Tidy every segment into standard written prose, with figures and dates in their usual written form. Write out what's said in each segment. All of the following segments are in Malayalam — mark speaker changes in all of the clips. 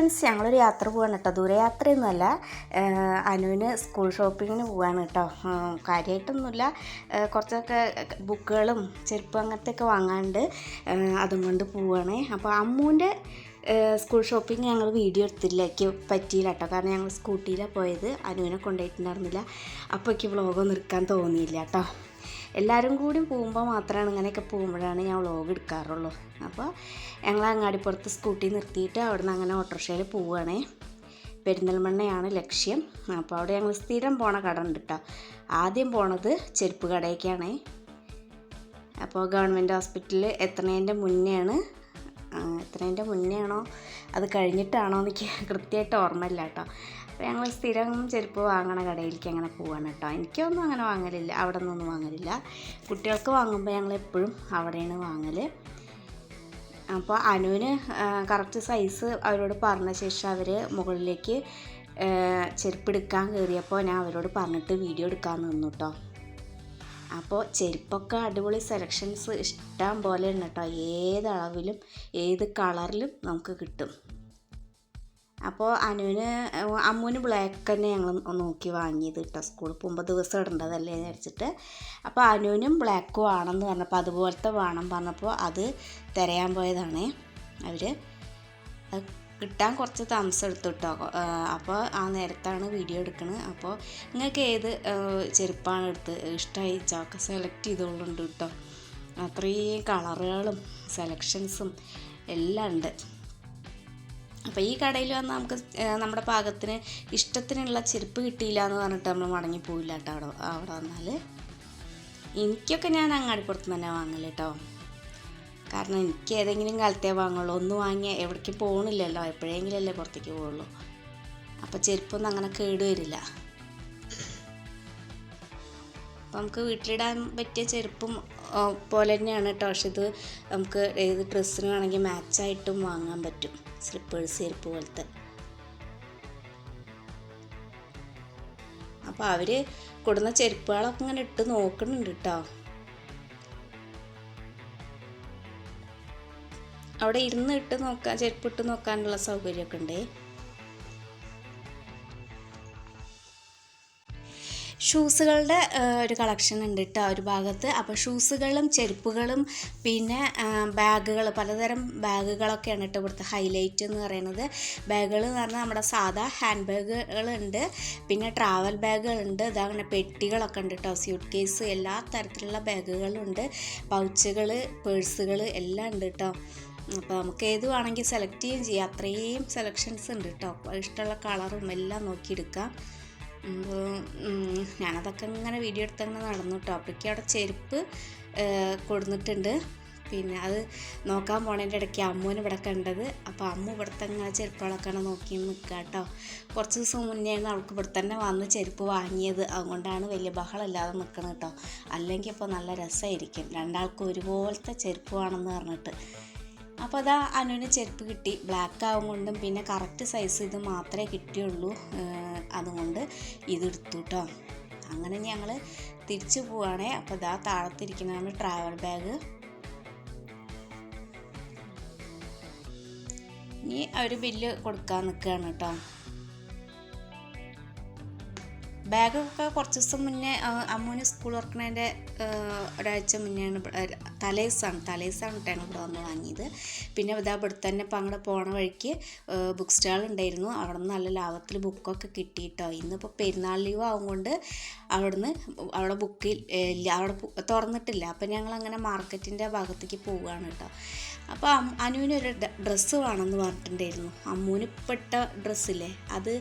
Speaker 1: ഫ്രണ്ട്സ്, ഞങ്ങളൊരു യാത്ര പോവാണ് കേട്ടോ. ദൂരയാത്രയൊന്നുമല്ല, അനുവിന് സ്കൂൾ ഷോപ്പിങ്ങിന് പോവാണ് കേട്ടോ. കാര്യമായിട്ടൊന്നുമില്ല, കുറച്ചൊക്കെ ബുക്കുകളും ചെരുപ്പ് അങ്ങനത്തെയൊക്കെ വാങ്ങാണ്ട് അതും കൊണ്ട് പോവുകയാണ്. അപ്പോൾ അമ്മൂൻ്റെ സ്കൂൾ ഷോപ്പിംഗ് ഞങ്ങൾ വീഡിയോ എടുത്തില്ല, എനിക്ക് പറ്റിയില്ല കേട്ടോ. കാരണം ഞങ്ങൾ സ്കൂട്ടിയിലാണ് പോയത്, അനുവിനെ കൊണ്ടുപോയിട്ടുണ്ടായിരുന്നില്ല. അപ്പോൾ എനിക്ക് വ്ളോഗൊന്നും എടുക്കാൻ തോന്നിയില്ല കേട്ടോ. എല്ലാവരും കൂടി പോകുമ്പോൾ മാത്രമാണ്, ഇങ്ങനെയൊക്കെ പോകുമ്പോഴാണ് ഞാൻ വ്ളോഗ് എടുക്കാറുള്ളൂ. അപ്പോൾ ഞങ്ങൾ അങ്ങാടിപ്പുറത്ത് സ്കൂട്ടി നിർത്തിയിട്ട് അവിടെ നിന്ന് അങ്ങനെ ഓട്ടോറിക്ഷയിൽ പോവുകയാണേ. പെരിന്തൽമണ്ണയാണ് ലക്ഷ്യം. അപ്പോൾ അവിടെ ഞങ്ങൾ സ്ഥിരം പോണ കട ഉണ്ട് കേട്ടോ. ആദ്യം പോണത് ചെരുപ്പ് കടയ്ക്കാണ്. അപ്പോൾ ഗവൺമെൻറ് ഹോസ്പിറ്റലിൽ എത്തുന്നതിൻ്റെ മുന്നേ ആണോ അത് കഴിഞ്ഞിട്ടാണോ എനിക്ക് കൃത്യമായിട്ട് ഓർമ്മയില്ല കേട്ടോ. അപ്പോൾ ഞങ്ങൾ സ്ഥിരം ചെരുപ്പ് വാങ്ങണ കടയിലേക്ക് അങ്ങനെ പോവാണ് കേട്ടോ. എനിക്കൊന്നും അങ്ങനെ വാങ്ങലില്ല, അവിടെ നിന്നൊന്നും വാങ്ങലില്ല. കുട്ടികൾക്ക് വാങ്ങുമ്പോൾ ഞങ്ങൾ എപ്പോഴും അവിടെയാണ് വാങ്ങൽ. അപ്പോൾ അനുവിന് കറക്റ്റ് സൈസ് അവരോട് പറഞ്ഞ ശേഷം അവർ മുകളിലേക്ക് ചെരുപ്പ് എടുക്കാൻ കയറിയപ്പോൾ ഞാൻ അവരോട് പറഞ്ഞിട്ട് വീഡിയോ എടുക്കാൻ നിന്നു കേട്ടോ. അപ്പോൾ ചെരുപ്പൊക്കെ അടിപൊളി സെലക്ഷൻസ് ഇഷ്ടം പോലെ ഉണ്ട് കേട്ടോ. ഏത് അളവിലും ഏത് കളറിലും നമുക്ക് കിട്ടും. അപ്പോൾ അമ്മൂന് ബ്ലാക്ക് തന്നെ ഞങ്ങൾ നോക്കി വാങ്ങിയത് കേട്ടോ. സ്കൂളിൽ പോകുമ്പോൾ ദിവസം ഇടേണ്ടതല്ലേ എന്ന് വിചാരിച്ചിട്ട്. അപ്പോൾ അനുവിനും ബ്ലാക്ക് വേണമെന്ന് പറഞ്ഞപ്പോൾ അതുപോലത്തെ വേണം പറഞ്ഞപ്പോൾ അത് തിരയാൻ പോയതാണേ അവർ. കിട്ടാൻ കുറച്ച് താമസം എടുത്തു കേട്ടോ. അപ്പോൾ ആ നേരത്താണ് വീഡിയോ എടുക്കുന്നത്. അപ്പോൾ നിങ്ങൾക്ക് ഏത് ചെരുപ്പാണ് ഇഷ്ടമായി ചാക്ക സെലക്ട് ചെയ്തോളുണ്ട് കേട്ടോ. അത്രയും കളറുകളും സെലക്ഷൻസും എല്ലാം ഉണ്ട്. അപ്പോൾ ഈ കടയിൽ വന്നാൽ നമുക്ക് നമ്മുടെ പാകത്തിന് ഇഷ്ടത്തിനുള്ള ചെരുപ്പ് കിട്ടിയില്ല എന്ന് പറഞ്ഞിട്ട് നമ്മൾ മടങ്ങി പോയില്ല കേട്ടോ. അവിടെ വന്നാൽ എനിക്കൊക്കെ ഞാൻ അങ്ങാടിപ്പുറത്ത് തന്നെ വാങ്ങൽ കേട്ടോ. കാരണം എനിക്ക് ഏതെങ്കിലും കാലത്തേ വാങ്ങുള്ളൂ. ഒന്ന് വാങ്ങിയാൽ എവിടേക്കും പോകണില്ലല്ലോ, എപ്പോഴെങ്കിലല്ലേ പുറത്തേക്ക് പോകുള്ളൂ. അപ്പോൾ ചെരുപ്പൊന്നും അങ്ങനെ കേടുവരില്ല. അപ്പോൾ നമുക്ക് വീട്ടിലിടാൻ പറ്റിയ ചെരുപ്പും പോലെ തന്നെയാണ് കേട്ടോ. പക്ഷെ ഇത് നമുക്ക് ഏത് ഡ്രസ്സിന് വേണമെങ്കിൽ മാച്ചായിട്ടും വാങ്ങാൻ പറ്റും. സ്ലിപ്പേഴ്സ് ചെരുപ്പ് പോലത്തെ. അപ്പോൾ അവർ കൊടുന്ന ചെരുപ്പുകളൊക്കെ ഇങ്ങനെ ഇട്ട് നോക്കുന്നുണ്ട് കേട്ടോ. അവിടെ ഇരുന്ന് ഇട്ട് നോക്കാൻ, ചെരുപ്പ് ഇട്ട് നോക്കാനുള്ള സൗകര്യമൊക്കെ ഉണ്ട്. ഷൂസുകളുടെ ഒരു കളക്ഷൻ ഉണ്ട് കേട്ടോ ഒരു ഭാഗത്ത്. അപ്പോൾ ഷൂസുകളും ചെരുപ്പുകളും പിന്നെ ബാഗുകൾ, പലതരം ബാഗുകളൊക്കെയാണ് കേട്ടോ ഇവിടുത്തെ ഹൈലൈറ്റ് എന്ന് പറയുന്നത്. ബാഗുകൾ എന്ന് പറഞ്ഞാൽ നമ്മുടെ സാധാ ഹാൻഡ് ബാഗുകളുണ്ട്, പിന്നെ ട്രാവൽ ബാഗുകളുണ്ട്, അതങ്ങനെ പെട്ടികളൊക്കെ ഉണ്ട് കേട്ടോ. സ്യൂട്ട് കേസ്, എല്ലാ തരത്തിലുള്ള ബാഗുകളുണ്ട്, പൗച്ചുകൾ, പേഴ്സുകൾ എല്ലാം ഉണ്ട് കേട്ടോ. അപ്പോൾ നമുക്ക് ഏത് വേണമെങ്കിൽ സെലക്ട് ചെയ്യുകയും ചെയ്യാം. അത്രയും സെലക്ഷൻസ് ഉണ്ട് കേട്ടോ. ഇഷ്ടമുള്ള കളറും എല്ലാം നോക്കിയെടുക്കാം. ഞാനതൊക്കെ ഇങ്ങനെ വീഡിയോ എടുത്തങ്ങനെ നടന്നു കേട്ടോ. അപ്പോഴേക്ക് അവിടെ ചെരുപ്പ് കൊടുത്തിട്ടുണ്ട്. പിന്നെ അത് നോക്കാൻ പോണതിൻ്റെ ഇടയ്ക്ക് അമ്മൂന് ഇവിടെ കണ്ടത്. അപ്പോൾ അമ്മ ഇവിടുത്തെ ഇങ്ങനെ ചെരുപ്പുകളൊക്കെ നോക്കി നിൽക്കുക കേട്ടോ. കുറച്ച് ദിവസം മുന്നേയാണ് അവൾക്ക് ഇവിടെ തന്നെ വന്ന് ചെരുപ്പ് വാങ്ങിയത്. അതുകൊണ്ടാണ് വലിയ ബഹളമില്ലാതെ നിൽക്കണം കേട്ടോ. അല്ലെങ്കിൽ ഇപ്പോൾ നല്ല രസമായിരിക്കും, രണ്ടാൾക്കും ഒരുപോലത്തെ ചെരുപ്പ് വേണമെന്ന് പറഞ്ഞിട്ട്. അപ്പോൾ അതാ അനുവിന് ചെരുപ്പ് കിട്ടി. ബ്ലാക്ക് ആവും കൊണ്ടും പിന്നെ കറക്റ്റ് സൈസ് ഇത് മാത്രമേ കിട്ടിയുള്ളൂ, അതുകൊണ്ട് ഇതെടുത്തു കേട്ടോ. അങ്ങനെ ഞങ്ങൾ തിരിച്ചു പോവുകയാണേ. അപ്പോൾ ഇതാ താഴത്തിരിക്കുന്നതാണ് ട്രാവൽ ബാഗ്. ഇനി അവർ ബില്ല് കൊടുക്കാൻ നിൽക്കുകയാണ് കേട്ടോ. ബാഗൊക്കെ കുറച്ച് ദിവസം മുന്നേ അമ്മൂന് സ്കൂൾ തുറക്കുന്നതിൻ്റെ ഒരാഴ്ച മുന്നെയാണ്, തലേസാണ് ഞങ്ങൾ ഇവിടെ വന്ന് വാങ്ങിയത്. പിന്നെ ഇതാ ഇവിടെ തന്നെ ഇപ്പം അങ്ങോട്ട് പോണ വഴിക്ക് ബുക്ക് സ്റ്റാൾ ഉണ്ടായിരുന്നു. അവിടെ നിന്ന് നല്ല ലാഭത്തിൽ ബുക്കൊക്കെ കിട്ടിയിട്ടോ. ഇന്നിപ്പോൾ പെരുന്നാൾ ലീവ് ആവുകൊണ്ട് അവിടെ ബുക്കിൽ അവിടെ തുറന്നിട്ടില്ല. അപ്പം ഞങ്ങളങ്ങനെ മാർക്കറ്റിൻ്റെ ഭാഗത്തേക്ക് പോവുകയാണ് കേട്ടോ. അപ്പോൾ അനുവിനൊരു ഡ്രസ്സ് വേണമെന്ന് പറഞ്ഞിട്ടുണ്ടായിരുന്നു. അമ്മൂന് പെട്ട ഡ്രസ്സില്ലേ, അത്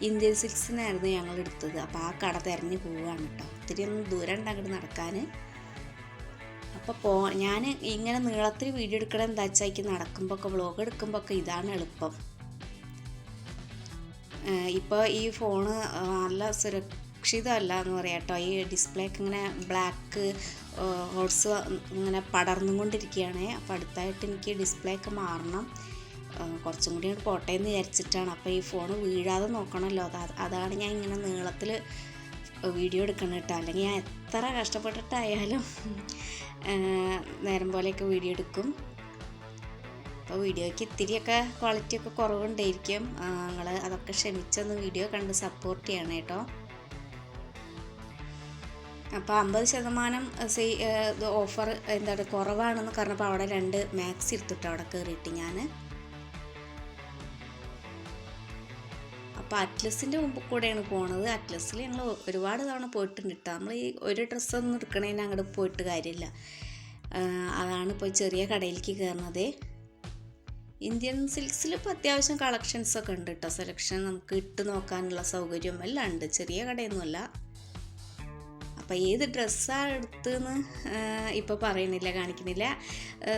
Speaker 1: ഇന്ത്യൻ സിൽക്സിനായിരുന്നു ഞങ്ങൾ എടുത്തത്. അപ്പോൾ ആ കട തിരഞ്ഞ് പോവുകയാണ് കേട്ടോ. ഒത്തിരി ഒന്നും ദൂരം ഉണ്ട് അങ്ങോട്ട് നടക്കാൻ. അപ്പോൾ ഞാൻ ഇങ്ങനെ നീളത്തിൽ വീഡിയോ എടുക്കണം എന്താ വെച്ചാൽ എനിക്ക് നടക്കുമ്പോൾ ഒക്കെ വ്ളോഗ് എടുക്കുമ്പോൾ ഒക്കെ ഇതാണ് എളുപ്പം. ഇപ്പോൾ ഈ ഫോണ് നല്ല സുരക്ഷിതമല്ല എന്ന് പറയാം കേട്ടോ. ഈ ഡിസ്പ്ലേക്ക് ഇങ്ങനെ ബ്ലാക്ക് ഹോൾസ് ഇങ്ങനെ പടർന്നുകൊണ്ടിരിക്കുകയാണ്. അപ്പോൾ അടുത്തായിട്ട് എനിക്ക് ഡിസ്പ്ലേ ഒക്കെ മാറണം, കുറച്ചും കൂടി പോട്ടെ എന്ന് വിചാരിച്ചിട്ടാണ്. അപ്പോൾ ഈ ഫോൺ വീഴാതെ നോക്കണമല്ലോ, അതാണ് ഞാൻ ഇങ്ങനെ നീളത്തിൽ വീഡിയോ എടുക്കണം കേട്ടോ. അല്ലെങ്കിൽ ഞാൻ എത്ര കഷ്ടപ്പെട്ടിട്ടായാലും നേരം പോലെയൊക്കെ വീഡിയോ എടുക്കും. അപ്പോൾ വീഡിയോയ്ക്ക് ഇത്തിരിയൊക്കെ ക്വാളിറ്റിയൊക്കെ കുറവുണ്ടായിരിക്കും. നിങ്ങൾ അതൊക്കെ ക്ഷമിച്ചൊന്ന് വീഡിയോ കണ്ട് സപ്പോർട്ട് ചെയ്യണം കേട്ടോ. അപ്പോൾ 50% ഓഫർ എന്താണ് കുറവാണെന്ന് പറഞ്ഞപ്പോൾ അവിടെ 2 മാക്സി എടുത്തിട്ട് അവിടെ കയറിയിട്ട് ഞാൻ. അപ്പോൾ അറ്റ്ലസിൻ്റെ മുമ്പ് കൂടെയാണ് പോണത്. അറ്റ്ലസിൽ ഞങ്ങൾ ഒരുപാട് തവണ പോയിട്ടുണ്ട് കേട്ടോ. നമ്മൾ ഈ ഒരു ഡ്രസ്സൊന്നും എടുക്കണേന് അങ്ങോട്ട് പോയിട്ട് കാര്യമില്ല. അതാണ് ഇപ്പോൾ ചെറിയ കടയിലേക്ക് കയറുന്നത്. ഇന്ത്യൻ സിൽക്സിൽ ഇപ്പോൾ അത്യാവശ്യം കളക്ഷൻസൊക്കെ ഉണ്ട് കേട്ടോ. സെലക്ഷൻ നമുക്ക് ഇട്ട് നോക്കാനുള്ള സൗകര്യം എല്ലാം ഉണ്ട്. ചെറിയ കടയൊന്നുമല്ല. അപ്പോൾ ഏത് ഡ്രസ്സാണ് എടുത്തതെന്ന് ഇപ്പോൾ പറയണില്ല, കാണിക്കുന്നില്ല.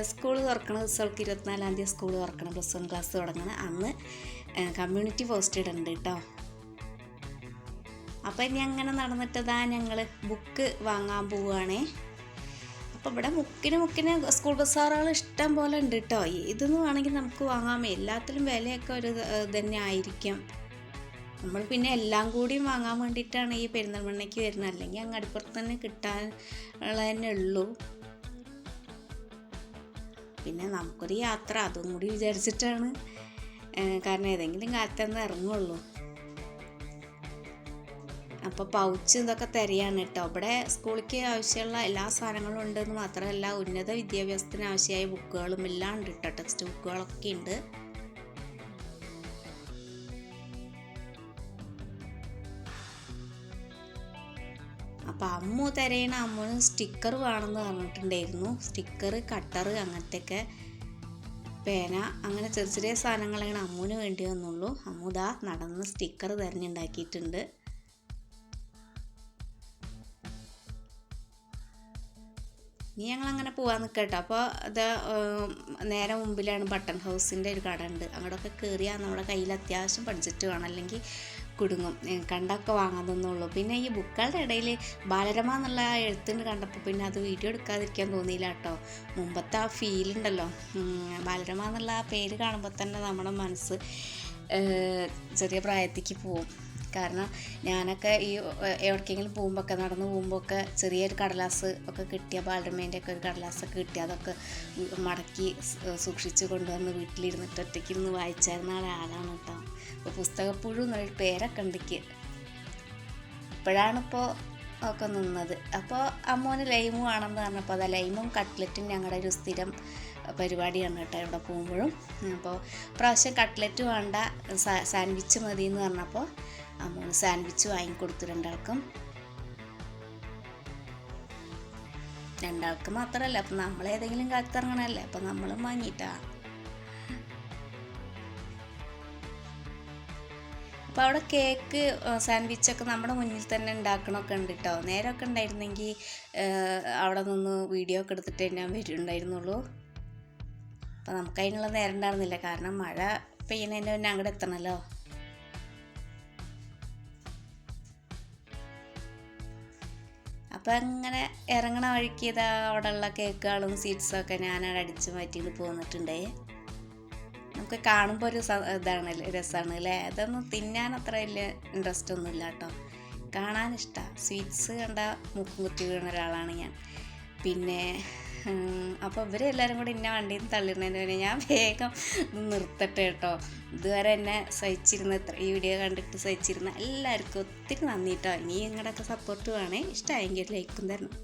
Speaker 1: സ്കൂൾ തുറക്കണ ദിവസങ്ങൾക്ക് 24-ാം തീയതി സ്കൂൾ തുറക്കണം, +1 ക്ലാസ് തുടങ്ങണം. അന്ന് കമ്മ്യൂണിറ്റി പോസ്റ്റ് ഇടുന്നുണ്ട് കേട്ടോ. അപ്പോൾ ഇനി അങ്ങനെ നടന്നിട്ടതാ ഞങ്ങൾ ബുക്ക് വാങ്ങാൻ പോവുകയാണേ. അപ്പോൾ ഇവിടെ മുക്കിന് സ്കൂൾ ബസ്സാറുകൾ ഇഷ്ടം പോലെ ഉണ്ട് കേട്ടോ. ഇതൊന്നും വേണമെങ്കിൽ നമുക്ക് വാങ്ങാം. എല്ലാത്തിലും വിലയൊക്കെ ഒരു തന്നെ ആയിരിക്കും. നമ്മൾ പിന്നെ എല്ലാം കൂടിയും വാങ്ങാൻ വേണ്ടിയിട്ടാണ് ഈ പെരിന്തൽമണ്ണയ്ക്ക് വരുന്നത്. അല്ലെങ്കിൽ അങ്ങടിപ്പുറത്ത് തന്നെ കിട്ടാനുള്ള തന്നെ ഉള്ളൂ. പിന്നെ നമുക്കൊരു യാത്ര അതും കൂടി വിചാരിച്ചിട്ടാണ്. കാരണം ഏതെങ്കിലും കാലത്തൊന്നും ഇറങ്ങുള്ളൂ. അപ്പോൾ പൗച്ച് ഇതൊക്കെ തരികയാണ് കേട്ടോ. ഇവിടെ സ്കൂളിലേക്ക് ആവശ്യമുള്ള എല്ലാ സാധനങ്ങളും ഉണ്ടെന്ന് മാത്രമല്ല, ഉന്നത വിദ്യാഭ്യാസത്തിന് ആവശ്യമായ ബുക്കുകളും എല്ലാം ഉണ്ട് കേട്ടോ. ടെക്സ്റ്റ് ബുക്കുകളൊക്കെ ഉണ്ട്. അപ്പോൾ അമ്മു തരയണ അമ്മൂന് സ്റ്റിക്കർ വേണമെന്ന് പറഞ്ഞിട്ടുണ്ടായിരുന്നു. സ്റ്റിക്കർ, കട്ടർ, അങ്ങനത്തെയൊക്കെ പേന, അങ്ങനെ ചെറിയ ചെറിയ സാധനങ്ങളാണ് അമ്മൂന് വേണ്ടി വന്നുള്ളൂ. അമ്മു നടന്ന് സ്റ്റിക്കർ തിരഞ്ഞുണ്ടാക്കിയിട്ടുണ്ട്. ഇനി ഞങ്ങളങ്ങനെ പോകാൻ നിൽക്കട്ടോ. അപ്പോൾ അത് നേരെ മുമ്പിലാണ് ബട്ടൺ ഹൗസിൻ്റെ ഒരു കട ഉണ്ട്. അങ്ങോട്ടൊക്കെ കയറിയാൽ നമ്മുടെ കയ്യിൽ അത്യാവശ്യം ബഡ്ജറ്റ് വേണം, അല്ലെങ്കിൽ കുടുങ്ങും. കണ്ടൊക്കെ വാങ്ങാൻ തന്നുള്ളൂ. പിന്നെ ഈ ബുക്കുകളുടെ ഇടയിൽ ബാലരമ എന്നുള്ള എഴുത്തിന് കണ്ടപ്പോൾ പിന്നെ അത് വീഡിയോ എടുക്കാതിരിക്കാൻ തോന്നിയില്ല കേട്ടോ. മുമ്പത്തെ ആ ഫീലുണ്ടല്ലോ, ബാലരമ എന്നുള്ള ആ പേര് കാണുമ്പോൾ തന്നെ നമ്മുടെ മനസ്സ് ചെറിയ പ്രായത്തേക്ക് പോവും. കാരണം ഞാനൊക്കെ ഈ എവിടേക്കെങ്കിലും പോകുമ്പോഴൊക്കെ നടന്ന് പോകുമ്പോഴൊക്കെ ചെറിയൊരു കടലാസ് ഒക്കെ കിട്ടിയ ബാലരമേൻ്റെ ഒക്കെ ഒരു കടലാസൊക്കെ കിട്ടിയ അതൊക്കെ മടക്കി സൂക്ഷിച്ച് കൊണ്ടുവന്ന് വീട്ടിലിരുന്നിട്ട് ഒറ്റയ്ക്കിരുന്ന് വായിച്ചായിരുന്ന ആളാണ് കേട്ടോ. അപ്പോൾ പുസ്തകപ്പുഴു എന്നൊരു പേരൊക്കെ ഉണ്ടെങ്കിൽ ഇപ്പോഴാണിപ്പോൾ ഒക്കെ നിന്നത്. അപ്പോൾ അമ്മോന് ലൈമും ആണെന്ന് പറഞ്ഞപ്പോൾ അതാ ലൈമും കട്ട്ലറ്റും ഞങ്ങളുടെ ഒരു സ്ഥിരം പരിപാടിയാണ് കേട്ടോ ഇവിടെ പോകുമ്പോഴും. അപ്പോൾ പ്രാവശ്യം കട്ട്ലറ്റ് വേണ്ട, സാൻഡ്വിച്ച് മതി എന്ന് പറഞ്ഞപ്പോൾ അമ്മോന് സാൻഡ്വിച്ച് വാങ്ങിക്കൊടുത്തു. രണ്ടാൾക്ക് മാത്രമല്ല, അപ്പം നമ്മളേതെങ്കിലും കാലത്ത് ഇറങ്ങണമല്ലേ, അപ്പം നമ്മളും വാങ്ങിയിട്ടാ. അപ്പോൾ അവിടെ കേക്ക്, സാൻഡ്വിച്ചൊക്കെ നമ്മുടെ മുന്നിൽ തന്നെ ഉണ്ടാക്കണമൊക്കെ ഉണ്ട് കേട്ടോ. നേരമൊക്കെ ഉണ്ടായിരുന്നെങ്കിൽ അവിടെ നിന്ന് വീഡിയോ ഒക്കെ എടുത്തിട്ട് ഞാൻ വരുന്നുണ്ടായിരുന്നുള്ളൂ. അപ്പോൾ നമുക്കതിനുള്ള നേരം ഉണ്ടായിരുന്നില്ല, കാരണം മഴ പെയ്യുന്നതിൻ്റെ മുന്നേ അങ്ങോട്ട് എത്തണമല്ലോ. അപ്പോൾ അങ്ങനെ ഇറങ്ങണ വഴിക്ക് ഇതാ അവിടെയുള്ള കേക്കുകളും സ്വീറ്റ്സൊക്കെ ഞാനവിടെ അടിച്ച് മാറ്റിയിട്ട് പോന്നിട്ടുണ്ടേ. നമുക്ക് കാണുമ്പോൾ ഒരു ഇതാണല്ലേ, രസമാണ് അല്ലേ. അതൊന്നും തിന്നാൻ അത്ര വലിയ ഇൻട്രസ്റ്റ് ഒന്നുമില്ല കേട്ടോ, കാണാനിഷ്ടമാണ്. സ്വീറ്റ്സ് കണ്ട മുക്കും കുത്തി വീണ ഒരാളാണ് ഞാൻ. പിന്നെ അപ്പോൾ ഇവരെല്ലാവരും കൂടി എന്നെ വണ്ടിയിൽ നിന്ന് തള്ളിടുന്നതിന് പിന്നെ ഞാൻ വേഗം നിർത്തട്ടെ കേട്ടോ. ഇതുവരെ എന്നെ സഹിച്ചിരുന്ന, ഈ വീഡിയോ കണ്ടിട്ട് സഹിച്ചിരുന്ന എല്ലാവർക്കും ഒത്തിരി നന്ദി കേട്ടോ. ഇനി നിങ്ങളുടെയൊക്കെ സപ്പോർട്ട് വേണേ. ഇഷ്ടമായെങ്കിൽ ലൈക്കും തരണം.